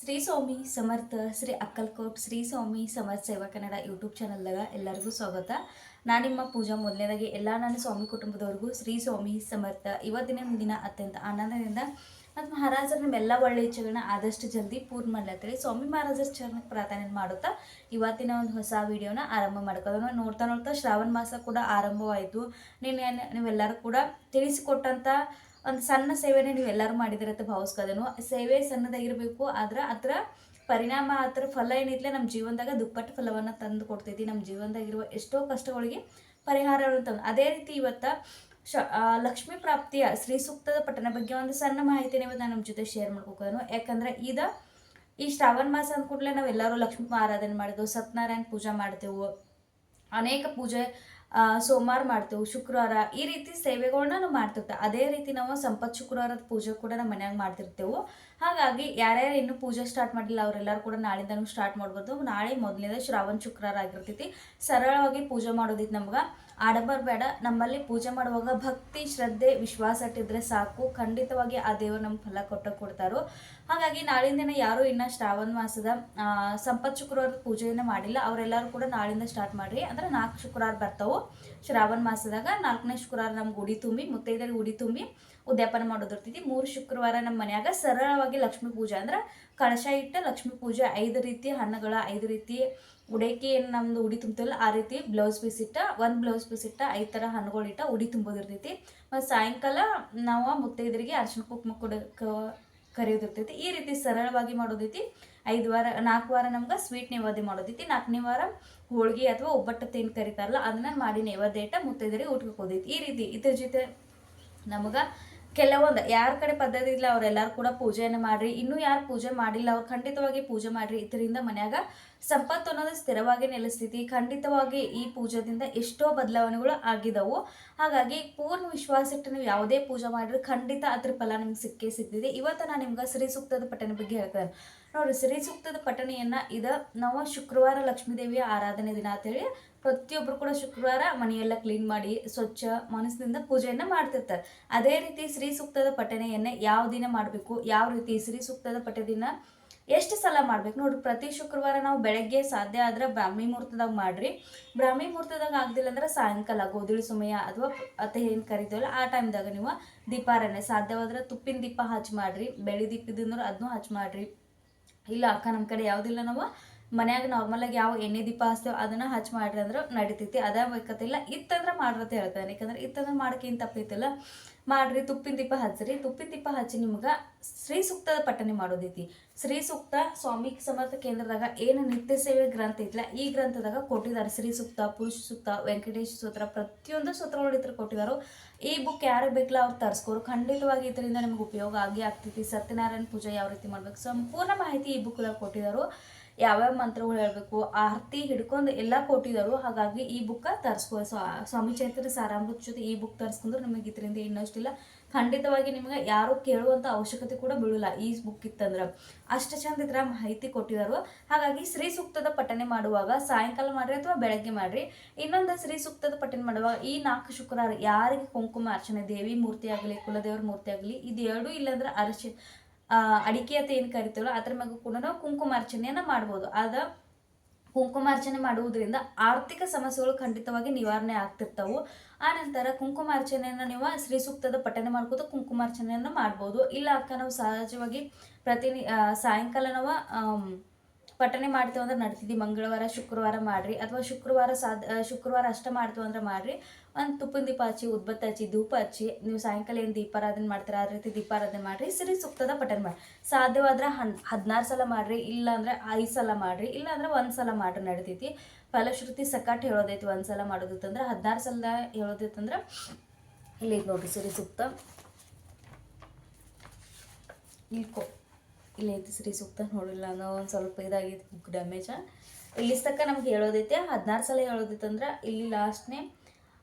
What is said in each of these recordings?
ಶ್ರೀ ಸ್ವಾಮಿ ಸಮರ್ಥ ಶ್ರೀ ಅಕ್ಕಲ್ಕೋಟ್ ಶ್ರೀ ಸ್ವಾಮಿ ಸಮರ್ಥ ಸೇವಾ ಕನ್ನಡ ಯೂಟ್ಯೂಬ್ ಚಾನಲ್ದಾಗ ಎಲ್ಲರಿಗೂ ಸ್ವಾಗತ. ನಾನು ನಿಮ್ಮ ಪೂಜಾ ಮೊದಲನೇದಾಗಿ ಎಲ್ಲ ನನ್ನ ಸ್ವಾಮಿ ಕುಟುಂಬದವ್ರಿಗೂ ಶ್ರೀ ಸ್ವಾಮಿ ಸಮರ್ಥ. ಇವತ್ತಿನ ದಿನ ಅತ್ಯಂತ ಆನಂದದಿಂದ ಮತ್ತು ಮಹಾರಾಜರ ನಿಮ್ಮೆಲ್ಲ ಒಳ್ಳೆ ಇಚ್ಛೆಗಳನ್ನ ಆದಷ್ಟು ಜಲ್ದಿ ಪೂರ್ಣ ಮಾಡ್ಲತ್ತೇಳಿ ಸ್ವಾಮಿ ಮಹಾರಾಜರ ಚರಣಕ್ಕೆ ಪ್ರಾರ್ಥನೆ ಮಾಡುತ್ತಾ ಇವತ್ತಿನ ಒಂದು ಹೊಸ ವಿಡಿಯೋನ ಆರಂಭ ಮಾಡ್ಕೋದು. ನೋಡ್ತಾ ನೋಡ್ತಾ ಶ್ರಾವಣ ಮಾಸ ಕೂಡ ಆರಂಭವಾಯಿತು. ನೀವೆಲ್ಲರೂ ಕೂಡ ತಿಳಿಸಿಕೊಟ್ಟಂಥ ಒಂದು ಸಣ್ಣ ಸೇವೆನೇ ನೀವೆಲ್ಲರೂ ಮಾಡಿದಿರತ್ತೆ ಭಾವಿಸ್ಕೋದೇನು. ಸೇವೆ ಸಣ್ಣದಾಗಿರಬೇಕು, ಆದ್ರೆ ಅದರ ಪರಿಣಾಮ ಅದರ ಫಲ ಏನಿತ್ಲೆ ನಮ್ಮ ಜೀವನದಾಗ ದುಪ್ಪಟ್ಟು ಫಲವನ್ನು ತಂದು ಕೊಡ್ತೈತಿ. ನಮ್ಮ ಜೀವನದಾಗಿರುವ ಎಷ್ಟೋ ಕಷ್ಟಗಳಿಗೆ ಪರಿಹಾರವನ್ನು ತಂದು ಅದೇ ರೀತಿ ಇವತ್ತು ಲಕ್ಷ್ಮೀ ಪ್ರಾಪ್ತಿಯ ಶ್ರೀ ಸೂಕ್ತದ ಪಠಣ ಬಗ್ಗೆ ಒಂದು ಸಣ್ಣ ಮಾಹಿತಿನ ಇವತ್ತು ನಾನು ನಮ್ಮ ಜೊತೆ ಶೇರ್ ಮಾಡ್ಕೋಕೋದನು. ಯಾಕಂದ್ರೆ ಈ ಶ್ರಾವಣ ಮಾಸ ಅಂದ ಕೂಡಲೇ ನಾವೆಲ್ಲರೂ ಲಕ್ಷ್ಮೀ ಆರಾಧನೆ ಮಾಡಿದೆವು, ಸತ್ಯನಾರಾಯಣ ಪೂಜೆ ಮಾಡ್ತೇವೆ, ಅನೇಕ ಪೂಜೆ ಸೋಮವಾರ ಮಾಡ್ತೇವೆ, ಶುಕ್ರವಾರ ಈ ರೀತಿ ಸೇವೆಗಳನ್ನ ನಾವು ಮಾಡ್ತಿರ್ತೇವೆ. ಅದೇ ರೀತಿ ನಾವು ಸಂಪತ್ ಶುಕ್ರವಾರದ ಪೂಜೆ ಕೂಡ ನಮ್ಮ ಮನ್ಯಾಗ ಮಾಡ್ತಿರ್ತೇವೆ. ಹಾಗಾಗಿ ಯಾರ್ಯಾರು ಇನ್ನೂ ಪೂಜೆ ಸ್ಟಾರ್ಟ್ ಮಾಡಿಲ್ಲ ಅವರೆಲ್ಲರೂ ಕೂಡ ನಾಳಿಂದನೂ ಸ್ಟಾರ್ಟ್ ಮಾಡ್ಬೋದು. ನಾಳೆ ಮೊದಲನೇದ ಶ್ರಾವಣ ಶುಕ್ರವಾರ ಆಗಿರ್ತೈತಿ. ಸರಳವಾಗಿ ಪೂಜೆ ಮಾಡೋದಿತ್ತು. ನಮ್ಗೆ ಆಡಂಬರ ಬೇಡ. ನಮ್ಮಲ್ಲಿ ಪೂಜೆ ಮಾಡುವಾಗ ಭಕ್ತಿ ಶ್ರದ್ಧೆ ವಿಶ್ವಾಸ ಇಟ್ಟಿದ್ರೆ ಸಾಕು, ಖಂಡಿತವಾಗಿ ಆ ದೇವರು ನಮ್ಗೆ ಫಲ ಕೊಡ್ತಾರೋ. ಹಾಗಾಗಿ ನಾಳಿನ ದಿನ ಯಾರು ಇನ್ನು ಶ್ರಾವಣ ಮಾಸದ ಸಂಪತ್ ಶುಕ್ರವಾರದ ಪೂಜೆಯನ್ನು ಮಾಡಿಲ್ಲ ಅವರೆಲ್ಲರೂ ಕೂಡ ನಾಳಿಂದ ಸ್ಟಾರ್ಟ್ ಮಾಡ್ರಿ. ಅಂದ್ರೆ 4 ಶುಕ್ರವಾರ ಬರ್ತಾವೆ ಶ್ರಾವಣ ಮಾಸದಾಗ. 4ನೇ ಶುಕ್ರವಾರ ನಮ್ಗೆ ಉಡಿ ತುಂಬಿ ಮುತ್ತೈದರಿಗೆ ಉಡಿ ತುಂಬಿ ಉದ್ಯಾಪನ ಮಾಡೋದಿರ್ತೈತಿ. 3 ಶುಕ್ರವಾರ ನಮ್ಮ ಮನ್ಯಾಗ ಸರಳವಾಗಿ ಲಕ್ಷ್ಮೀ ಪೂಜೆ ಅಂದ್ರೆ ಕಳಶ ಇಟ್ಟ ಲಕ್ಷ್ಮೀ ಪೂಜೆ, 5 ರೀತಿ ಹಣ್ಣುಗಳ 5 ರೀತಿ ಉಡೇಕಿ ಏನು ನಮ್ದು ಉಡಿ ತುಂಬ್ತೇವಲ್ಲ ಆ ರೀತಿ ಬ್ಲೌಸ್ ಪೀಸ್ ಇಟ್ಟ 1 ಬ್ಲೌಸ್ ಪೀಸ್ ಇಟ್ಟ 5 ಥರ ಹಣ್ಣುಗಳು ಇಟ್ಟ ಉಡಿ ತುಂಬೋದಿರ್ತೈತಿ. ಮತ್ತು ಸಾಯಂಕಾಲ ನಾವು ಮುತ್ತೈದರಿಗೆ ಅರ್ಶಿನ ಕುಂಕುಮ ಕರೆಯೋದಿರ್ತೈತಿ. ಈ ರೀತಿ ಸರಳವಾಗಿ ಮಾಡೋದೈತಿ. 4 ವಾರ ನಮ್ಗೆ ಸ್ವೀಟ್ ನೈವೇದ್ಯ ಮಾಡೋದೈತಿ. 4ನೇ ವಾರ ಹೋಳಿಗೆ ಅಥವಾ ಒಬ್ಬಟ್ಟು ಏನು ಕರಿತಾರಲ್ಲ ಅದನ್ನ ಮಾಡಿ ನೈವೇದ್ಯ ಇಟ್ಟ ಮುತ್ತೈದರಿಗೆ ಊಟಕ್ಕೆ ಹೋದೈತಿ. ಈ ರೀತಿ ಇದ್ರ ಜೊತೆ ನಮಗೆ ಕೆಲವೊಂದು ಯಾರ ಕಡೆ ಪದ್ಧತಿ ಇಲ್ಲ ಅವರೆಲ್ಲರೂ ಕೂಡ ಪೂಜೆಯನ್ನು ಮಾಡ್ರಿ. ಇನ್ನೂ ಯಾರು ಪೂಜೆ ಮಾಡಿಲ್ಲ ಅವ್ರು ಖಂಡಿತವಾಗಿ ಪೂಜೆ ಮಾಡ್ರಿ. ಇದರಿಂದ ಮನ್ಯಾಗ ಸಂಪತ್ತು ಅನ್ನೋದು ಸ್ಥಿರವಾಗಿ ನೆಲೆಸ್ತೈತಿ. ಖಂಡಿತವಾಗಿ ಈ ಪೂಜೆದಿಂದ ಎಷ್ಟೋ ಬದಲಾವಣೆಗಳು ಆಗಿದವು. ಹಾಗಾಗಿ ಪೂರ್ಣ ವಿಶ್ವಾಸ ಇಟ್ಟು ನೀವು ಯಾವುದೇ ಪೂಜೆ ಮಾಡಿದ್ರೆ ಖಂಡಿತ ಅದ್ರ ಫಲ ನಿಮ್ಗೆ ಸಿಗ್ತೈತಿ. ಇವತ್ತು ನಾನು ನಿಮ್ಗೆ ಶ್ರೀ ಸೂಕ್ತದ ಪಠನೆ ಬಗ್ಗೆ ಹೇಳ್ತೇನೆ ನೋಡ್ರಿ. ಶ್ರೀ ಸೂಕ್ತದ ಪಠಣೆಯನ್ನ ನಾವು ಶುಕ್ರವಾರ ಲಕ್ಷ್ಮೀ ದೇವಿಯ ಆರಾಧನೆ ದಿನ ಅಂತೇಳಿ ಪ್ರತಿಯೊಬ್ಬರು ಕೂಡ ಶುಕ್ರವಾರ ಮನೆಯೆಲ್ಲ ಕ್ಲೀನ್ ಮಾಡಿ ಸ್ವಚ್ಛ ಮನಸ್ಸಿನಿಂದ ಪೂಜೆಯನ್ನು ಮಾಡ್ತಿರ್ತಾರೆ. ಅದೇ ರೀತಿ ಶ್ರೀ ಸೂಕ್ತದ ಪಠಣೆಯನ್ನ ಯಾವ ದಿನ ಮಾಡಬೇಕು, ಯಾವ ರೀತಿ ಶ್ರೀ ಸೂಕ್ತದ ಪಠದಿನ ಎಷ್ಟು ಸಲ ಮಾಡ್ಬೇಕು ನೋಡ್ರಿ. ಪ್ರತಿ ಶುಕ್ರವಾರ ನಾವು ಬೆಳಗ್ಗೆ ಸಾಧ್ಯ ಆದ್ರೆ ಬ್ರಾಹ್ಮಿ ಮುಹೂರ್ತದಾಗ ಮಾಡ್ರಿ. ಬ್ರಾಹ್ಮಿ ಮುಹೂರ್ತದಾಗ ಆಗ್ದಿಲ್ಲ ಅಂದ್ರೆ ಸಾಯಂಕಾಲ ಗೋಧುಳಿ ಸಮಯ ಅಥವಾ ಏನು ಕರಿತೀವಲ್ಲ ಆ ಟೈಮ್ದಾಗ ನೀವು ದೀಪಾರಾಧನೆ ಸಾಧ್ಯವಾದ್ರೆ ತುಪ್ಪಿನ ದೀಪ ಹಚ್ಚಿ ಮಾಡ್ರಿ. ಬೆಳ್ಳಿ ದೀಪದಿಂದ್ರೆ ಅದನ್ನೂ ಹಚ್ಚಿ ಮಾಡ್ರಿ. ಇಲ್ಲ ಅಕ್ಕ ನಮ್ಮ ಕಡೆ ಯಾವುದಿಲ್ಲ, ನಾವು ಮನ್ಯಾಗ ನಾರ್ಮಲಾಗಿ ಯಾವ ಎಣ್ಣೆ ದೀಪ ಹಚ್ತೇವೆ ಅದನ್ನ ಹಚ್ಚಿ ಮಾಡ್ರಿ ಅಂದ್ರೆ ನಡಿತೈತಿ. ಅದೇ ಬೇಕತ್ತಿಲ್ಲ ಇತ್ತಂದ್ರೆ ಮಾಡ್ರತ್ತೆ ಹೇಳ್ತಾನೆ. ಯಾಕಂದ್ರೆ ಇತ್ತಂದ್ರೆ ಮಾಡೋಕ್ಕೇನು ತಪ್ಪೈತಿಲ್ಲ, ಮಾಡ್ರಿ. ತುಪ್ಪಿನ ದೀಪ ಹಚ್ಚಿರಿ. ತುಪ್ಪಿನ ದೀಪ ಹಚ್ಚಿ ನಿಮ್ಗೆ ಶ್ರೀ ಸೂಕ್ತದ ಪಠನೆ ಮಾಡೋದೈತಿ. ಶ್ರೀ ಸೂಕ್ತ ಸ್ವಾಮಿ ಸಮರ್ಥ ಕೇಂದ್ರದಾಗ ಏನು ನಿತ್ಯ ಸೇವೆ ಗ್ರಂಥ ಐತಿಲ್ಲ ಈ ಗ್ರಂಥದಾಗ ಕೊಟ್ಟಿದ್ದಾರೆ. ಶ್ರೀ ಸೂಕ್ತ, ಪುರುಷ ಸೂಕ್ತ, ವೆಂಕಟೇಶ ಸೂತ್ರ ಪ್ರತಿಯೊಂದು ಸೂತ್ರಗಳು ಇತರ ಕೊಟ್ಟಿದ್ದಾರೆ. ಈ ಬುಕ್ ಯಾರಿಗೆ ಬೇಕಲ್ಲ ಅವ್ರು ತರಿಸ್ಕೋರು. ಖಂಡಿತವಾಗಿ ಇದರಿಂದ ನಿಮ್ಗೆ ಉಪಯೋಗ ಆಗಿ ಆಗ್ತೈತಿ. ಸತ್ಯನಾರಾಯಣ ಪೂಜೆ ಯಾವ ರೀತಿ ಮಾಡ್ಬೇಕು ಸಂಪೂರ್ಣ ಮಾಹಿತಿ ಈ ಬುಕ್ದಾಗ ಕೊಟ್ಟಿದ್ದಾರೆ. ಯಾವ್ಯಾವ ಮಂತ್ರಗಳು ಹೇಳ್ಬೇಕು ಆರತಿ ಹಿಡ್ಕೊಂಡು ಎಲ್ಲ ಕೊಟ್ಟಿದ್ದಾರೆ. ಹಾಗಾಗಿ ಈ ಬುಕ್ ತರಿಸ್ಕೋ. ಸ್ವಾಮಿ ಚೈತನ್ಯ ಸಾರಾಮೃತ ಜೊತೆ ಈ ಬುಕ್ ತರಿಸ್ಕೊಂಡ್ರೆ ನಿಮಗೆ ಇದರಿಂದ ಇನ್ನಷ್ಟಿಲ್ಲ. ಖಂಡಿತವಾಗಿ ನಿಮಗೆ ಯಾರು ಕೇಳುವಂಥ ಅವಶ್ಯಕತೆ ಕೂಡ ಬೀಳಲ್ಲ. ಈ ಬುಕ್ ಇತ್ತಂದ್ರೆ ಅಷ್ಟು ಚಂದ ಇದ್ರ ಮಾಹಿತಿ ಕೊಟ್ಟಿದ್ದಾರೆ. ಹಾಗಾಗಿ ಶ್ರೀ ಸೂಕ್ತದ ಪಠನೆ ಮಾಡುವಾಗ ಸಾಯಂಕಾಲ ಮಾಡ್ರಿ ಅಥವಾ ಬೆಳಗ್ಗೆ ಮಾಡ್ರಿ. ಇನ್ನೊಂದು ಶ್ರೀ ಸೂಕ್ತದ ಪಠನೆ ಮಾಡುವಾಗ ಈ 4 ಶುಕ್ರವಾರ ಯಾರಿಗೆ ಕುಂಕುಮ ಅರ್ಚನೆ, ದೇವಿ ಮೂರ್ತಿ ಆಗಲಿ ಕುಲದೇವ್ರ ಮೂರ್ತಿ ಆಗಲಿ ಇದು ಎರಡೂ ಇಲ್ಲಾಂದ್ರೆ ಅಡಿಕೆ ಅಂತ ಏನು ಕರಿತೀವಲ್ಲ ಅದ್ರ ಮ್ಯಾಗ ಕೂಡ ನಾವು ಕುಂಕುಮಾರ್ಚನೆಯನ್ನು ಮಾಡ್ಬೋದು. ಕುಂಕುಮಾರ್ಚನೆ ಮಾಡುವುದರಿಂದ ಆರ್ಥಿಕ ಸಮಸ್ಯೆಗಳು ಖಂಡಿತವಾಗಿ ನಿವಾರಣೆ ಆಗ್ತಿರ್ತಾವೆ. ಆ ನಂತರ ಕುಂಕುಮಾರ್ಚನೆಯನ್ನು ನೀವು ಶ್ರೀ ಸೂಕ್ತದ ಪಠನೆ ಮಾಡ್ಬೋದು, ಕುಂಕುಮಾರ್ಚನೆಯನ್ನು ಮಾಡ್ಬೋದು. ಇಲ್ಲ ಅಕ್ಕ ನಾವು ಸಹಜವಾಗಿ ಸಾಯಂಕಾಲ ನಾವು ಪಠನೆ ಮಾಡ್ತೇವೆ ಅಂದ್ರೆ ನಡ್ತಿದ್ವಿ. ಮಂಗಳವಾರ ಶುಕ್ರವಾರ ಮಾಡ್ರಿ ಅಥವಾ ಶುಕ್ರವಾರ ಅಷ್ಟ ಮಾಡ್ತೇವೆ ಅಂದ್ರೆ ಮಾಡ್ರಿ. ಒಂದು ತುಪ್ಪನ ದೀಪ ಹಚ್ಚಿ ಉದ್ಬತ್ತಿ ಹಚ್ಚಿ ಧೂಪ ಹಚ್ಚಿ ನೀವು ಸಾಯಂಕಾಲ ಏನು ದೀಪಾರಾಧನೆ ಮಾಡ್ತಾರೆ ಆ ರೀತಿ ದೀಪಾರಾಧನೆ ಮಾಡ್ರಿ. ಶ್ರೀ ಸೂಕ್ತದ ಪಠನೆ ಮಾಡಿ ಸಾಧ್ಯವಾದ್ರೆ 16 ಸಲ ಮಾಡ್ರಿ. ಇಲ್ಲ ಅಂದ್ರೆ 5 ಸಲ ಮಾಡ್ರಿ. ಇಲ್ಲ ಅಂದ್ರೆ 1 ಸಲ ಮಾಡ್ರಿ ನಡಿತೈತಿ. ಫಲಶ್ರುತಿ ಸಕಾಟ್ ಹೇಳೋದೈತಿ. 1 ಸಲ ಮಾಡೋದಿತ್ತಂದ್ರೆ 16 ಸಲ ಹೇಳೋದಿತ್ತಂದ್ರೆ ಇಲ್ಲಿ ನೋಡ್ರಿ ಶ್ರೀ ಸೂಕ್ತ ಇಲ್ಲಿ ಐತಿ ಶ್ರೀ ಸೂಕ್ತ ನೋಡಿಲ್ಲ ನಾವು ಒಂದು ಸ್ವಲ್ಪ ಇದಾಗಿತ್ತು ಬುಕ್ ಡ್ಯಾಮೇಜ. ಇಲ್ಲಿ ತಕ್ಕ ನಮ್ಗೆ ಹೇಳೋದೈತೆ 16 ಸಲ ಹೇಳೋದಿತ್ತಂದ್ರೆ ಇಲ್ಲಿ ಲಾಸ್ಟ್ನೇ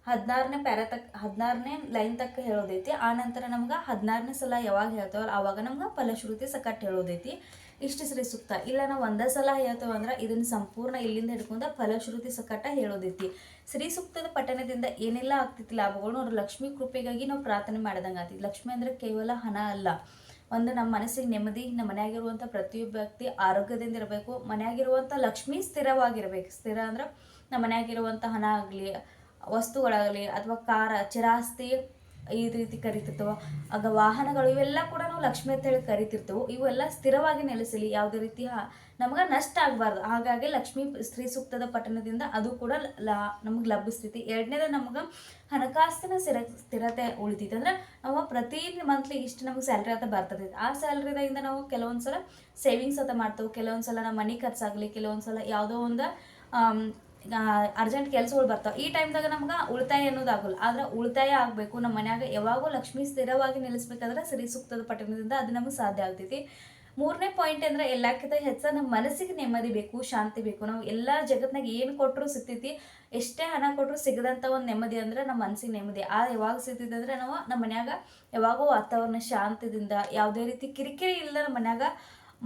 16ನೇ ಪ್ಯಾರಾ 16ನೇ ಲೈನ್ ತಕ್ಕ ಹೇಳೋದೈತಿ. ಆ ನಂತರ ನಮ್ಗೆ 16ನೇ ಸಲ ಯಾವಾಗ ಹೇಳ್ತೇವಲ್ಲ ಆವಾಗ ನಮ್ಗೆ ಫಲಶ್ರುತಿ ಸಕಟ್ ಹೇಳೋದೈತಿ. ಇಷ್ಟು ಶ್ರೀ ಸೂಕ್ತ. ಇಲ್ಲ ನಾವು ಒಂದೇ ಸಲ ಹೇಳ್ತೇವೆ ಅಂದ್ರೆ ಇದನ್ನು ಸಂಪೂರ್ಣ ಇಲ್ಲಿಂದ ಹಿಡ್ಕೊಂಡು ಫಲಶ್ರುತಿ ಸಕಟ ಹೇಳೋದೈತಿ. ಶ್ರೀ ಸೂಕ್ತದ ಪಠಣದಿಂದ ಏನೆಲ್ಲ ಆಗ್ತೈತಿ ಲಾಭಗಳು ನೋಡ್ರಿ. ಲಕ್ಷ್ಮೀ ಕೃಪೆಗಾಗಿ ನಾವು ಪ್ರಾರ್ಥನೆ ಮಾಡ್ದಂಗೆ ಆಗ್ತೈತಿ. ಲಕ್ಷ್ಮಿ ಅಂದ್ರೆ ಕೇವಲ ಹಣ ಅಲ್ಲ, ಒಂದು ನಮ್ಮ ಮನಸ್ಸಿಗೆ ನೆಮ್ಮದಿ, ನಮ್ಮ ಮನೆಯಾಗಿರುವಂಥ ಪ್ರತಿಯೊಬ್ಬ ವ್ಯಕ್ತಿ ಆರೋಗ್ಯದಿಂದ ಇರಬೇಕು, ಮನೆಯಾಗಿರುವಂಥ ಲಕ್ಷ್ಮಿ ಸ್ಥಿರವಾಗಿರ್ಬೇಕು. ಸ್ಥಿರ ಅಂದ್ರೆ ನಮ್ಮ ಮನೆಯಾಗಿರುವಂಥ ಹಣ ಆಗಲಿ, ವಸ್ತುಗಳಾಗಲಿ, ಅಥವಾ ಕಾರ ಚಿರಾಸ್ತಿ ಈ ರೀತಿ ಕರಿತಿರ್ತವೆ, ಆಗ ವಾಹನಗಳು ಇವೆಲ್ಲ ಕೂಡ ನಾವು ಲಕ್ಷ್ಮಿ ಅಂತ ಹೇಳಿ ಕರಿತಿರ್ತೇವೆ. ಇವೆಲ್ಲ ಸ್ಥಿರವಾಗಿ ನೆಲೆಸಲಿ, ಯಾವುದೇ ರೀತಿ ನಮ್ಗೆ ನಷ್ಟ ಆಗಬಾರ್ದು. ಹಾಗಾಗಿ ಲಕ್ಷ್ಮೀ ಸ್ತ್ರೀ ಸೂಕ್ತದ ಪಠಣದಿಂದ ಅದು ಕೂಡ ನಮಗೆ ಲಭಿಸ್ತೈತಿ. ಎರಡನೇದು ನಮ್ಗೆ ಹಣಕಾಸಿನ ಸ್ಥಿರತೆ ಉಳಿತೈತಿ. ಅಂದ್ರೆ ನಾವು ಪ್ರತಿ ಮಂತ್ಲಿ ಇಷ್ಟು ನಮ್ಗೆ ಸ್ಯಾಲ್ರಿ ಅಂತ ಬರ್ತದೆ. ಆ ಸ್ಯಾಲ್ರಿದಿಂದ ನಾವು ಕೆಲವೊಂದ್ಸಲ ಸೇವಿಂಗ್ಸ್ ಅಂತ ಮಾಡ್ತೇವೆ, ಕೆಲವೊಂದ್ಸಲ ನಮ್ಮ ಮನೆ ಖರ್ಚಾಗಲಿ, ಕೆಲವೊಂದ್ಸಲ ಯಾವುದೋ ಒಂದು ಅರ್ಜೆಂಟ್ ಕೆಲಸಗಳು ಬರ್ತಾವೆ. ಈ ಟೈಮ್ದಾಗ ನಮ್ಗೆ ಉಳಿತಾಯ ಅನ್ನೋದಾಗಲ್ಲ. ಆದ್ರೆ ಉಳಿತಾಯ ಆಗಬೇಕು. ನಮ್ಮ ಮನ್ಯಾಗ ಯಾವಾಗೂ ಲಕ್ಷ್ಮಿ ಸ್ಥಿರವಾಗಿ ನಿಲ್ಲಿಸ್ಬೇಕಾದ್ರೆ ಸ್ತ್ರೀ ಸೂಕ್ತದ ಪಠಣದಿಂದ ಅದು ನಮಗೆ ಸಾಧ್ಯ ಆಗ್ತೈತಿ. ಮೂರನೇ ಪಾಯಿಂಟ್ ಅಂದ್ರೆ ಎಲ್ಲಕ್ಕಿಂತ ಹೆಚ್ಚ ನಮ್ಮ ಮನಸ್ಸಿಗೆ ನೆಮ್ಮದಿ ಬೇಕು, ಶಾಂತಿ ಬೇಕು. ನಾವು ಎಲ್ಲ ಜಗತ್ನಾಗ ಏನು ಕೊಟ್ಟರು ಸಿಗ್ತೈತಿ, ಎಷ್ಟೇ ಹಣ ಕೊಟ್ಟರು ಸಿಗದಂಥ ಒಂದು ನೆಮ್ಮದಿ ಅಂದ್ರೆ ನಮ್ಮ ಮನಸ್ಸಿಗೆ ನೆಮ್ಮದಿ. ಯಾವಾಗ ಸಿಗ್ತೈತಿ ಅಂದ್ರೆ ನಾವು ನಮ್ಮ ಮನ್ಯಾಗ ಯಾವಾಗೂ ವಾತಾವರಣ ಶಾಂತಿದಿಂದ, ಯಾವುದೇ ರೀತಿ ಕಿರಿಕಿರಿ ಇಲ್ಲ ನಮ್ಮ ಮನ್ಯಾಗ.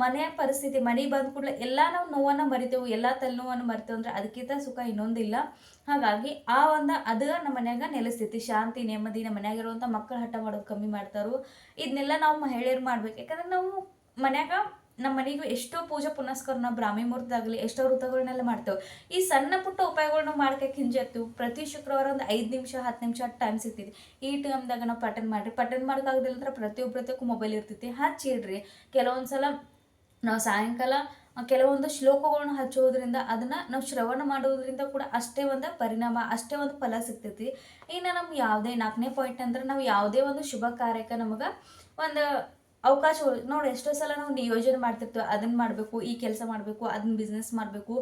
ಮನೆಯ ಪರಿಸ್ಥಿತಿ ಮನೆಗೆ ಬಂದ ಕೂಡಲೇ ಎಲ್ಲ ನಾವು ನೋವನ್ನು ಮರಿತೇವೆ, ಎಲ್ಲ ತಲೆನೋವನ್ನು ಮರಿತೇವೆ ಅಂದ್ರೆ ಅದಕ್ಕಿಂತ ಸುಖ ಇನ್ನೊಂದಿಲ್ಲ. ಹಾಗಾಗಿ ಅದು ನಮ್ಮ ಮನ್ಯಾಗ ನೆಲೆಸ್ತೈತಿ, ಶಾಂತಿ ನೆಮ್ಮದಿ. ನಮ್ಮ ಮನ್ಯಾಗಿರುವಂಥ ಮಕ್ಕಳು ಹಠ ಮಾಡೋದು ಕಮ್ಮಿ ಮಾಡ್ತಾರೋ. ಇದನ್ನೆಲ್ಲ ನಾವು ಮಹಿಳೆಯರು ಮಾಡ್ಬೇಕು. ಯಾಕಂದ್ರೆ ನಾವು ಮನ್ಯಾಗ ನಮ್ಮ ಮನೆಗೂ ಎಷ್ಟೋ ಪೂಜೆ ಪುನಸ್ಕಾರ ನಾವು ಬ್ರಾಹ್ಮಿ ಮುಹೂರ್ತದಾಗಲಿ ಎಷ್ಟೋ ವೃತ್ತಗಳನ್ನೆಲ್ಲ ಮಾಡ್ತೇವೆ. ಈ ಸಣ್ಣ ಪುಟ್ಟ ಉಪಾಯಗಳನ್ನ ಮಾಡ್ಕಕ್ಕೆ ಹಿಂಜರ್ತೀವಿ. ಪ್ರತಿ ಶುಕ್ರವಾರ ಒಂದು 5 ನಿಮಿಷ 10 ನಿಮಿಷ ಟೈಮ್ ಸಿಗ್ತೈತಿ. ಈ ಟೈಮ್ದಾಗ ನಾವು ಪಠಣ ಮಾಡಿರಿ. ಪಠಣ ಮಾಡೋಕ್ಕಾಗದಿಲ್ಲ ಅಂದ್ರೆ ಪ್ರತಿಯೊಬ್ಬರತ್ತಕ್ಕೂ ಮೊಬೈಲ್ ಇರ್ತೈತಿ, ಹಚ್ಚಿಡ್ರಿ. ಕೆಲವೊಂದ್ಸಲ ನಾವು ಸಾಯಂಕಾಲ ಕೆಲವೊಂದು ಶ್ಲೋಕಗಳನ್ನ ಹಚ್ಚೋದ್ರಿಂದ ಅದನ್ನು ನಾವು ಶ್ರವಣ ಮಾಡೋದ್ರಿಂದ ಕೂಡ ಅಷ್ಟೇ ಒಂದು ಪರಿಣಾಮ, ಅಷ್ಟೇ ಒಂದು ಫಲ ಸಿಗ್ತೈತಿ. ಇನ್ನು ನಮ್ಗೆ ಯಾವುದೇ 4ನೇ ಪಾಯಿಂಟ್ ಅಂದ್ರೆ ನಾವು ಯಾವುದೇ ಒಂದು ಶುಭ ಕಾರ್ಯಕ್ಕೆ ನಮಗೆ ಒಂದು ಅವಕಾಶಗಳು ನೋಡಿ. ಎಷ್ಟೋ ಸಲ ನಾವು ನಿಯೋಜನೆ ಮಾಡ್ತಿರ್ತೀವಿ, ಅದನ್ನು ಮಾಡಬೇಕು, ಈ ಕೆಲಸ ಮಾಡಬೇಕು, ಅದನ್ನ ಬಿಸ್ನೆಸ್ ಮಾಡಬೇಕು,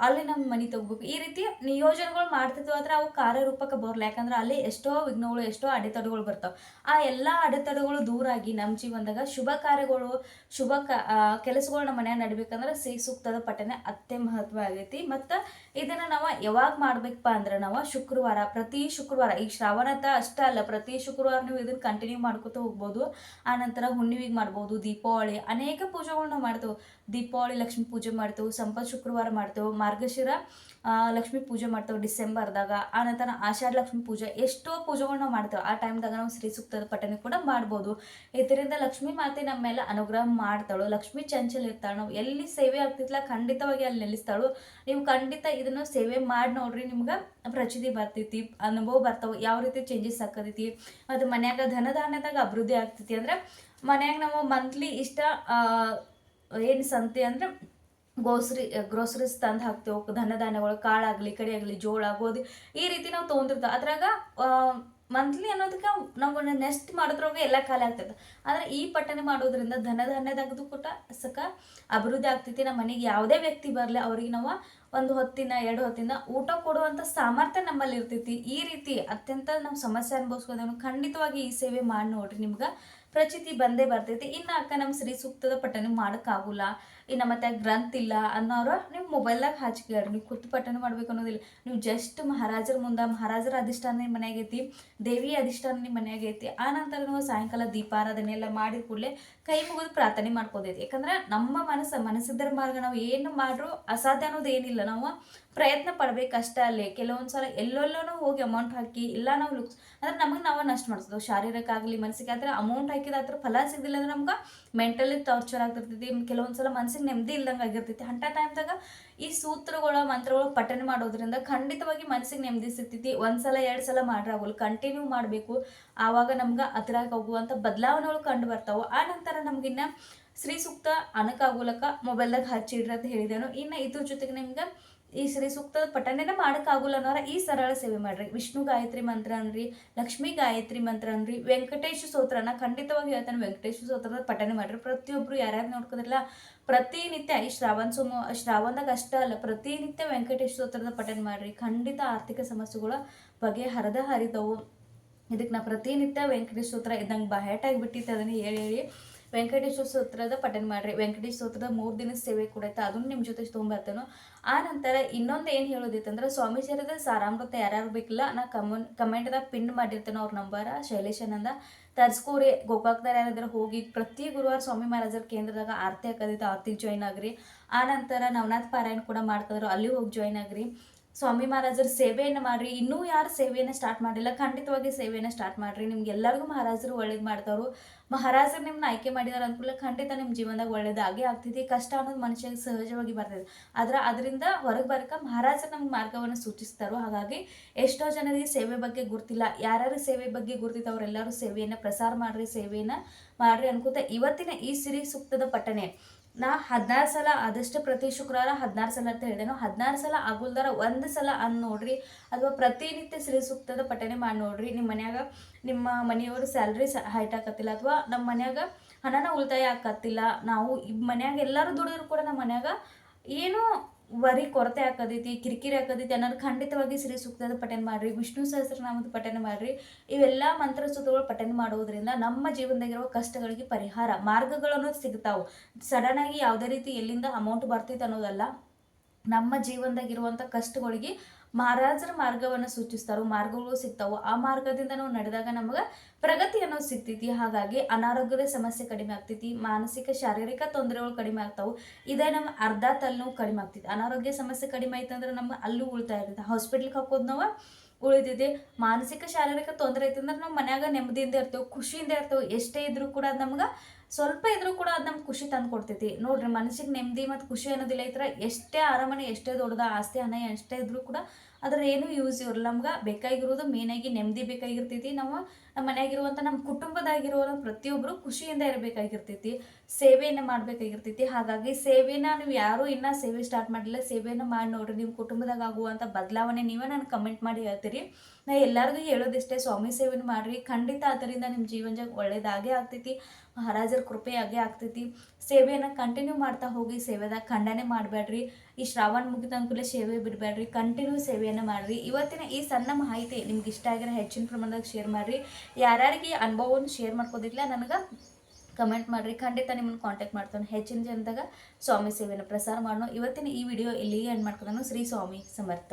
ಅಲ್ಲಿ ನಮ್ಮ ಮನೆ ತಗೋಬೇಕು, ಈ ರೀತಿ ನಿಯೋಜನೆಗಳು ಮಾಡ್ತಿದ್ವು. ಆದರೆ ಅವು ಕಾರ್ಯರೂಪಕ್ಕೆ ಬರಲ್ಲ. ಯಾಕಂದ್ರೆ ಅಲ್ಲಿ ಎಷ್ಟೋ ವಿಘ್ನಗಳು, ಎಷ್ಟೋ ಅಡೆತಡೆಗಳು ಬರ್ತಾವೆ. ಆ ಎಲ್ಲ ಅಡೆತಡೆಗಳು ದೂರಾಗಿ ನಮ್ಮ ಜೀವನದಾಗ ಶುಭ ಕಾರ್ಯಗಳು, ಕೆಲಸಗಳು ನಮ್ಮ ಮನ್ಯಾಗ ನಡಿಬೇಕಂದ್ರೆ ಸ್ತ್ರೀ ಸೂಕ್ತದ ಪಠನೆ ಅತ್ಯಂತ ಮಹತ್ವ ಆಗೈತಿ. ಮತ್ತು ಇದನ್ನು ನಾವು ಯಾವಾಗ ಮಾಡ್ಬೇಕಪ್ಪ ಅಂದ್ರೆ ನಾವು ಪ್ರತಿ ಶುಕ್ರವಾರ, ಈಗ ಶ್ರಾವಣತ ಅಷ್ಟೇ ಅಲ್ಲ, ಪ್ರತಿ ಶುಕ್ರವಾರ ನೀವು ಇದನ್ನು ಕಂಟಿನ್ಯೂ ಮಾಡ್ಕೊತ ಹೋಗ್ಬೋದು. ಆನಂತರ ಹುಣ್ಣಿಮೆಗೆ ಮಾಡ್ಬೋದು, ದೀಪಾವಳಿ ಅನೇಕ ಪೂಜೆಗಳು ನಾವು ಮಾಡ್ತೇವೆ. ದೀಪಾವಳಿ ಲಕ್ಷ್ಮೀ ಪೂಜೆ ಮಾಡ್ತೇವೆ, ಸಂಪತ್ ಶುಕ್ರವಾರ ಮಾಡ್ತೇವೆ, ಮಾರ್ಗಶಿರ ಲಕ್ಷ್ಮೀ ಪೂಜೆ ಮಾಡ್ತೇವೆ ಡಿಸೆಂಬರ್ದಾಗ. ಆನಂತರ ಆಷಾಢ ಲಕ್ಷ್ಮೀ ಪೂಜೆ, ಎಷ್ಟೋ ಪೂಜೆಗಳನ್ನ ಮಾಡ್ತೇವೆ. ಆ ಟೈಮ್ದಾಗ ನಾವು ಶ್ರೀ ಸೂಕ್ತದ ಪಠನೆ ಕೂಡ ಮಾಡ್ಬೋದು. ಇದರಿಂದ ಲಕ್ಷ್ಮೀ ಮಾತೆ ನಮ್ಮ ಮೇಲೆ ಅನುಗ್ರಹ ಮಾಡ್ತಾಳು. ಲಕ್ಷ್ಮೀ ಚಂಚಲ ಇರ್ತಾಳೆ. ನಾವು ಎಲ್ಲಿ ಸೇವೆ ಆಗ್ತಿತ್ತಲ್ಲ ಖಂಡಿತವಾಗಿ ಅಲ್ಲಿ ನೆಲೆಸ್ತಾಳು. ನೀವು ಖಂಡಿತ ಇದನ್ನು ಸೇವೆ ಮಾಡಿ ನೋಡ್ರಿ, ನಿಮ್ಗೆ ಪ್ರಚಿತಿ ಬರ್ತೈತಿ, ಅನುಭವ ಬರ್ತಾವೆ, ಯಾವ ರೀತಿ ಚೇಂಜಸ್ ಆಕತೈತಿ. ಅದು ಮನ್ಯಾಗ ಧನಧಾನ್ಯದಾಗ ಅಭಿವೃದ್ಧಿ ಆಗ್ತೈತಿ. ಅಂದ್ರೆ ಮನ್ಯಾಗ ನಾವು ಮಂತ್ಲಿ ಇಷ್ಟ ಏನು ಸಂತೆ ಅಂದ್ರೆ ಗ್ರೋಸರೀಸ್ ತಂದು ಹಾಕ್ತೇವೆ. ಧನಧಾನ್ಯಗಳು, ಕಾಳಾಗಲಿ, ಕಡಿ ಆಗಲಿ, ಜೋಳ, ಗೋಧಿ, ಈ ರೀತಿ ನಾವು ತೊಗೊಂಡಿರ್ತೇವೆ. ಅದ್ರಾಗ ಮಂತ್ಲಿ ಅನ್ನೋದಕ್ಕೆ ನಾವು ನೆಕ್ಸ್ಟ್ ಮಾಡೋದ್ರೊಳಗೆ ಎಲ್ಲ ಖಾಲಿ ಆಗ್ತೈತೆ. ಆದರೆ ಈ ಪಠನೆ ಮಾಡೋದ್ರಿಂದ ಧನಧಾನ್ಯದಾಗದು ಕೂಡ ಅಭಿವೃದ್ಧಿ ಆಗ್ತೈತಿ. ನಮ್ಮ ಮನೆಗೆ ಯಾವುದೇ ವ್ಯಕ್ತಿ ಬರಲಿ, ಅವ್ರಿಗೆ ನಾವು 1 ಹೊತ್ತಿನ 2 ಹೊತ್ತಿನ ಊಟ ಕೊಡುವಂಥ ಸಾಮರ್ಥ್ಯ ನಮ್ಮಲ್ಲಿ ಇರ್ತೈತಿ. ಈ ರೀತಿ ಅತ್ಯಂತ ನಾವು ಸಮಸ್ಯೆ ಅನುಭವಿಸ್ಕೋದನ್ನು ಖಂಡಿತವಾಗಿ ಈ ಸೇವೆ ಮಾಡಿ ನೋಡ್ರಿ, ನಿಮ್ಗೆ ಪ್ರಚಿತಿ ಬಂದೇ ಬರ್ತೈತಿ. ಇನ್ನು ಅಕ್ಕ ನಮ್ಮ ಶ್ರೀ ಸೂಕ್ತದ ಪಠನೆ ಮಾಡೋಕ್ಕಾಗಲ್ಲ, ಇನ್ನು ಮತ್ತೆ ಗ್ರಂಥ ಇಲ್ಲ ಅನ್ನೋರು ನೀವು ಮೊಬೈಲ್ದಾಗ ಹಚ್ಕೇಳ್ರಿ. ನೀವು ಕೂತು ಪಠನೆ ಮಾಡ್ಬೇಕು ಅನ್ನೋದಿಲ್ಲ. ನೀವು ಜಸ್ಟ್ ಮಹಾರಾಜರ ಮುಂದೆ, ಮಹಾರಾಜರ ಅಧಿಷ್ಠಾನ ನಿಮ್ಮ ಮನೆಯಾಗೈತಿ, ದೇವಿ ಅಧಿಷ್ಠಾನ ನಿಮ್ಮ ಮನೆಯಾಗೈತಿ. ಆ ನಂತರ ನೀವು ಸಾಯಂಕಾಲ ದೀಪಾರಾಧನೆ ಎಲ್ಲ ಮಾಡಿದ ಕೂಡಲೇ ಕೈ ಮುಗಿದು ಪ್ರಾರ್ಥನೆ ಮಾಡ್ಕೋದೈತಿ. ಯಾಕಂದ್ರೆ ನಮ್ಮ ಮನಸ್ಸಿದ್ದರ ಮಾರ್ಗ ನಾವು ಏನು ಮಾಡ್ರೂ ಅಸಾಧ್ಯ ಅನ್ನೋದು ಏನಿಲ್ಲ. ನಾವು ಪ್ರಯತ್ನ ಪಡ್ಬೇಕಷ್ಟೇ. ಅಲ್ಲಿ ಕೆಲವೊಂದ್ಸಲ ಎಲ್ಲೆಲ್ಲೋ ಹೋಗಿ ಅಮೌಂಟ್ ಹಾಕಿ ಇಲ್ಲ ನಾವು ಅಂದ್ರೆ ನಮಗೆ ನಾವು ನಷ್ಟ ಮಾಡಿಸ್ತೇವೆ, ಶಾರೀರಿಕ ಆಗಲಿ ಮನಸ್ಸಿಗೆ. ಆದರೆ ಅಮೌಂಟ್ ಹಾಕಿದ ಹತ್ರ ಫಲ ಸಿಗಲಿಲ್ಲ ಅಂದ್ರೆ ನಮ್ಗೆ ಮೆಂಟಲಿ ಟಾರ್ಚರ್ ಆಗ್ತಿರ್ತೈತಿ. ಕೆಲವೊಂದ್ಸಲ ಮನಸ್ಸಿಗೆ ನೆಮ್ಮದಿ ಇಲ್ದಂಗೆ ಆಗಿರ್ತೈತಿ. ಅಂಥ ಟೈಮ್ದಾಗ ಈ ಸೂತ್ರಗಳು ಮಂತ್ರಗಳು ಪಠನೆ ಮಾಡೋದ್ರಿಂದ ಖಂಡಿತವಾಗಿ ಮನಸ್ಸಿಗೆ ನೆಮ್ಮದಿ ಸಿಗ್ತೈತಿ. 1 ಸಲ 2 ಸಲ ಮಾಡ್ರಾಗಲ್ಲ, ಕಂಟಿನ್ಯೂ ಮಾಡಬೇಕು. ಆವಾಗ ನಮ್ಗೆ ಅದ್ರಾಗ ಹೋಗುವಂಥ ಬದಲಾವಣೆಗಳು ಕಂಡು ಬರ್ತಾವೆ. ಆ ನಂತರ ನಮ್ಗಿನ್ನ ಶ್ರೀ ಸೂಕ್ತ ಅನಕಾಗುಲಕ ಮೊಬೈಲ್ದಾಗ ಹಚ್ಚಿಡ್ರಿ ಅಂತ ಹೇಳಿದೆನು. ಇನ್ನು ಇದ್ರ ಜೊತೆಗೆ ನಿಮ್ಗೆ ಈ ಶ್ರೀ ಸೂಕ್ತದ ಪಠಣೆನ ಮಾಡೋಕ್ಕಾಗಲ್ಲ ಅನ್ನೋರ ಈ ಸರಳ ಸೇವೆ ಮಾಡ್ರಿ. ವಿಷ್ಣು ಗಾಯತ್ರಿ ಮಂತ್ರ ಅನ್ರಿ, ಲಕ್ಷ್ಮೀ ಗಾಯತ್ರಿ ಮಂತ್ರ ಅನ್ರಿ, ವೆಂಕಟೇಶ ಸ್ತೋತ್ರನ ಖಂಡಿತವಾಗಿ ಹೇಳ್ತಾನೆ. ವೆಂಕಟೇಶ ಸ್ತೋತ್ರದ ಪಠನೆ ಮಾಡ್ರಿ. ಪ್ರತಿಯೊಬ್ಬರು ಯಾರ್ಯಾರು ನೋಡ್ಕೋದ್ರಲ್ಲ, ಪ್ರತಿನಿತ್ಯ ಈ ಶ್ರಾವಣದಾಗ ಅಷ್ಟೇ ಅಲ್ಲ, ಪ್ರತಿನಿತ್ಯ ವೆಂಕಟೇಶ ಸ್ತೋತ್ರದ ಪಠನೆ ಮಾಡ್ರಿ. ಖಂಡಿತ ಆರ್ಥಿಕ ಸಮಸ್ಯೆಗಳ ಬಗ್ಗೆ ಹರಿದವು. ಇದಕ್ಕೆ ನಾ ಪ್ರತಿನಿತ್ಯ ವೆಂಕಟೇಶ ಸ್ತೋತ್ರ ಇದ್ದಂಗೆ ಬಾಹ್ಯಾಟ ಆಗಿಬಿಟ್ಟಿತ್ತು. ಅದನ್ನು ಹೇಳಿ ವೆಂಕಟೇಶ್ವರ ಸ್ತೋತ್ರದ ಪಠನೆ ಮಾಡ್ರಿ. ವೆಂಕಟೇಶ್ವರ ಸ್ತೋತ್ರದ 3 ದಿನದ ಸೇವೆ ಕೂಡ ಐತೆ, ಅದನ್ನು ನಿಮ್ಮ ಜೊತೆ ತೊಗೊಂಬರ್ತೇನೋ. ಆ ನಂತರ ಇನ್ನೊಂದು ಏನು ಹೇಳೋದಿತ್ತಂದ್ರೆ, ಸ್ವಾಮೀಜಿಯರದ ಸಾರಾಮೃತ ಯಾರ್ಯಾರು ಬೇಕಿಲ್ಲ, ನಾ ಕಮೆಂಟ್ದಾಗ ಪಿನ್ ಮಾಡಿರ್ತೇನೋ ಅವ್ರ ನಂಬರ, ಶೈಲೇಶನಂದ ತರ್ಸ್ಕೋರಿ. ಗೋಕಾಕ್ದಾರ ಯಾರಾದ್ರೂ ಹೋಗಿ ಪ್ರತಿ ಗುರುವಾರ ಸ್ವಾಮಿ ಮಹಾರಾಜರ ಕೇಂದ್ರದಾಗ ಆರತಿ ಹಾಕೋದೈತೆ, ಆರತಿಗೆ ಜಾಯ್ನ್ ಆಗ್ರಿ. ಆ ನಂತರ ನವನಾಥ್ ಪಾರಾಯಣ ಕೂಡ ಮಾಡ್ತಿದ್ರು, ಅಲ್ಲಿ ಹೋಗಿ ಜಾಯ್ನ್ ಆಗ್ರಿ. ಸ್ವಾಮಿ ಮಹಾರಾಜರ ಸೇವೆಯನ್ನು ಮಾಡ್ರಿ. ಇನ್ನೂ ಯಾರು ಸೇವೆಯನ್ನು ಸ್ಟಾರ್ಟ್ ಮಾಡಿಲ್ಲ, ಖಂಡಿತವಾಗಿ ಸೇವೆಯನ್ನು ಸ್ಟಾರ್ಟ್ ಮಾಡ್ರಿ. ನಿಮ್ಗೆ ಎಲ್ಲರಿಗೂ ಮಹಾರಾಜರು ಒಳ್ಳೇದು ಮಾಡ್ತಾರು. ಮಹಾರಾಜರು ನಿಮ್ಮನ್ನ ಆಯ್ಕೆ ಮಾಡಿದಾರೆ ಅನ್ಕೂಲ ಖಂಡಿತ ನಿಮ್ಮ ಜೀವನದಾಗ ಒಳ್ಳೇದಾಗೇ ಆಗ್ತೈತಿ. ಕಷ್ಟ ಅನ್ನೋದು ಮನುಷ್ಯನಿಗೆ ಸಹಜವಾಗಿ ಬರ್ತೈತಿ. ಅದರಿಂದ ಹೊರಗೆ ಬರಕ ಮಹಾರಾಜರು ನಮ್ಗೆ ಮಾರ್ಗವನ್ನು ಸೂಚಿಸ್ತಾರೋ. ಹಾಗಾಗಿ ಎಷ್ಟೋ ಜನರಿಗೆ ಸೇವೆ ಬಗ್ಗೆ ಗುರ್ತಿಲ್ಲ. ಯಾರ್ಯಾರು ಸೇವೆ ಬಗ್ಗೆ ಗುರ್ತಿತ್ತು ಅವರೆಲ್ಲರೂ ಸೇವೆಯನ್ನು ಪ್ರಸಾರ ಮಾಡ್ರಿ, ಸೇವೆಯನ್ನು ಮಾಡ್ರಿ ಅನ್ಕೋತ ಇವತ್ತಿನ ಈ ಸಿರಿ ಸೂಕ್ತದ ಪಠನೆ ನಾ 16 ಸಲ ಆದಷ್ಟು ಪ್ರತಿ ಶುಕ್ರವಾರ 16 ಸಲ ಅಂತ ಹೇಳಿದೆನು. 16 ಸಲ ಆಗುಲ್ದಾರ 1 ಸಲ ಅನ್ ನೋಡ್ರಿ, ಅಥವಾ ಪ್ರತಿನಿತ್ಯ ಶ್ರೀ ಸೂಕ್ತದ ಪಠನೆ ಮಾಡಿ ನೋಡ್ರಿ. ನಿಮ್ಮ ಮನೆಯವರು ಸ್ಯಾಲ್ರಿ ಹೈಟ್ ಆಕತ್ತಿಲ್ಲ, ಅಥವಾ ನಮ್ಮ ಮನ್ಯಾಗ ಹಣನ ಉಳಿತಾಯ ಆಕತ್ತಿಲ್ಲ, ನಾವು ಮನ್ಯಾಗ ಎಲ್ಲರೂ ದುಡಿದ್ರು ಕೂಡ ನಮ್ಮ ಮನ್ಯಾಗ ಏನೋ ವರಿ ಕೊರತೆ ಹಾಕೋದೈತಿ, ಕಿರಿಕಿರಿ ಹಾಕೋದೈತಿ ಅನ್ನೋದು ಖಂಡಿತವಾಗಿ ಶ್ರೀ ಸೂಕ್ತದ ಪಠನೆ ಮಾಡ್ರಿ, ವಿಷ್ಣು ಸಹಸ್ರನಾಮದ ಪಠನೆ ಮಾಡ್ರಿ. ಇವೆಲ್ಲ ಮಂತ್ರ ಸೂತ್ರಗಳು ಪಠನೆ ಮಾಡುವುದರಿಂದ ನಮ್ಮ ಜೀವನದಾಗಿರುವ ಕಷ್ಟಗಳಿಗೆ ಪರಿಹಾರ ಮಾರ್ಗಗಳು ಅನ್ನೋದು ಸಿಗ್ತಾವು. ಸಡನ್ ಆಗಿ ಯಾವುದೇ ರೀತಿ ಎಲ್ಲಿಂದ ಅಮೌಂಟ್ ಬರ್ತೈತೆ ಅನ್ನೋದಲ್ಲ, ನಮ್ಮ ಜೀವನದಾಗಿರುವಂಥ ಕಷ್ಟಗಳಿಗೆ ಮಹಾರಾಜರ ಮಾರ್ಗವನ್ನು ಸೂಚಿಸ್ತಾರೋ, ಮಾರ್ಗಗಳು ಸಿಗ್ತಾವು. ಆ ಮಾರ್ಗದಿಂದ ನಾವು ನಡೆದಾಗ ನಮಗೆ ಪ್ರಗತಿ ಅನ್ನೋದು ಸಿಗ್ತೈತಿ. ಹಾಗಾಗಿ ಅನಾರೋಗ್ಯದ ಸಮಸ್ಯೆ ಕಡಿಮೆ ಆಗ್ತೈತಿ, ಮಾನಸಿಕ ಶಾರೀರಿಕ ತೊಂದರೆಗಳು ಕಡಿಮೆ ಆಗ್ತಾವು. ಇದೇ ನಮ್ಮ ಅರ್ಧ ತಲೆನೋವು ಕಡಿಮೆ ಆಗ್ತೈತಿ. ಅನಾರೋಗ್ಯ ಸಮಸ್ಯೆ ಕಡಿಮೆ ಆಯ್ತು ಅಂದ್ರೆ ನಮ್ಗೆ ಅಲ್ಲೂ ಉಳಿತಾಯ ಇರ್ತೈತೆ, ಹಾಸ್ಪಿಟ್ಲಿಗೆ ಹಾಕೋದು ನಾವು ಉಳಿತೈತಿ. ಮಾನಸಿಕ ಶಾರೀರಿಕ ತೊಂದರೆ ಐತೆ ಅಂದ್ರೆ ನಾವು ಮನ್ಯಾಗ ನೆಮ್ಮದಿಯಿಂದ ಇರ್ತೇವೆ, ಖುಷಿಯಿಂದ ಇರ್ತೇವೆ. ಎಷ್ಟೇ ಇದ್ರೂ ಕೂಡ ಅದು ನಮ್ಗೆ ಸ್ವಲ್ಪ ಇದ್ರೂ ಕೂಡ ಅದು ನಮ್ಗೆ ಖುಷಿ ತಂದು ಕೊಡ್ತೈತಿ. ನೋಡ್ರಿ, ಮನಸ್ಸಿಗೆ ನೆಮ್ಮದಿ ಮತ್ತು ಖುಷಿ ಅನ್ನೋದಿಲ್ಲ. ಈ ಥರ ಎಷ್ಟೇ ಅರಮನೆ, ಎಷ್ಟೇ ದೊಡ್ಡದ ಆಸ್ತಿ ಹಣ ಎಷ್ಟೇ ಇದ್ರೂ ಕೂಡ ಅದ್ರ ಏನೂ ಯೂಸ್ ಇರಲ್ಲ. ನಮ್ಗೆ ಬೇಕಾಗಿರೋದು ಮೇನಾಗಿ ನೆಮ್ಮದಿ ಬೇಕಾಗಿರ್ತೈತಿ. ನಮ್ಮ ಮನೆಯಾಗಿರುವಂಥ ನಮ್ಮ ಕುಟುಂಬದಾಗಿರೋ ಪ್ರತಿಯೊಬ್ಬರು ಖುಷಿಯಿಂದ ಇರಬೇಕಾಗಿರ್ತೈತಿ, ಸೇವೆಯನ್ನು ಮಾಡಬೇಕಾಗಿರ್ತೈತಿ. ಹಾಗಾಗಿ ಸೇವೆನ ನೀವು ಯಾರೂ ಇನ್ನೂ ಸೇವೆ ಸ್ಟಾರ್ಟ್ ಮಾಡಿಲ್ಲ, ಸೇವೆಯನ್ನು ಮಾಡಿ ನೋಡ್ರಿ. ನಿಮ್ಮ ಕುಟುಂಬದಾಗ ಆಗುವಂಥ ಬದಲಾವಣೆ ನೀವೇ ನಾನು ಕಮೆಂಟ್ ಮಾಡಿ ಹೇಳ್ತೀರಿ. ನಾ ಎಲ್ಲರಿಗೂ ಹೇಳೋದಿಷ್ಟೇ, ಸ್ವಾಮಿ ಸೇವೆನ ಮಾಡಿರಿ. ಖಂಡಿತ ಅದರಿಂದ ನಿಮ್ಮ ಜೀವನದಾಗ ಒಳ್ಳೇದಾಗೇ ಆಗ್ತೈತಿ, ಮಹಾರಾಜರ ಕೃಪೆ ಆಗೇ ಆಗ್ತೈತಿ. ಸೇವೆಯನ್ನು ಕಂಟಿನ್ಯೂ ಮಾಡ್ತಾ ಹೋಗಿ, ಸೇವೆದಾಗ ಖಂಡನೆ ಮಾಡಬೇಡ್ರಿ. ಈ ಶ್ರಾವಣ ಮುಗಿದ ಅನುಕೂಲ ಸೇವೆ ಬಿಡಬೇಡ್ರಿ, ಕಂಟಿನ್ಯೂ ಸೇವೆಯನ್ನು ಮಾಡಿರಿ. ಇವತ್ತಿನ ಈ ಸಣ್ಣ ಮಾಹಿತಿ ನಿಮ್ಗೆ ಇಷ್ಟ ಆಗಿರೋ ಹೆಚ್ಚಿನ ಪ್ರಮಾಣದಾಗ ಶೇರ್ ಮಾಡಿರಿ. ಯಾರ್ಯಾರಿಗೆ ಅನುಭವವನ್ನು ಶೇರ್ ಮಾಡ್ಕೋದಿಲ್ಲ ನನಗೆ ಕಮೆಂಟ್ ಮಾಡಿರಿ, ಖಂಡಿತ ನಿಮ್ಮನ್ನು ಕಾಂಟ್ಯಾಕ್ಟ್ ಮಾಡ್ತಾನೆ. ಹೆಚ್ಚಿನ ಜನದಾಗ ಸ್ವಾಮಿ ಸೇವೆಯನ್ನು ಪ್ರಸಾರ ಮಾಡೋಣ. ಇವತ್ತಿನ ಈ ವಿಡಿಯೋ ಇಲ್ಲಿಗೆ ಎಂಡ್ ಮಾಡ್ಕೊತಾನು. ಶ್ರೀ ಸ್ವಾಮಿ ಸಮರ್ಥ.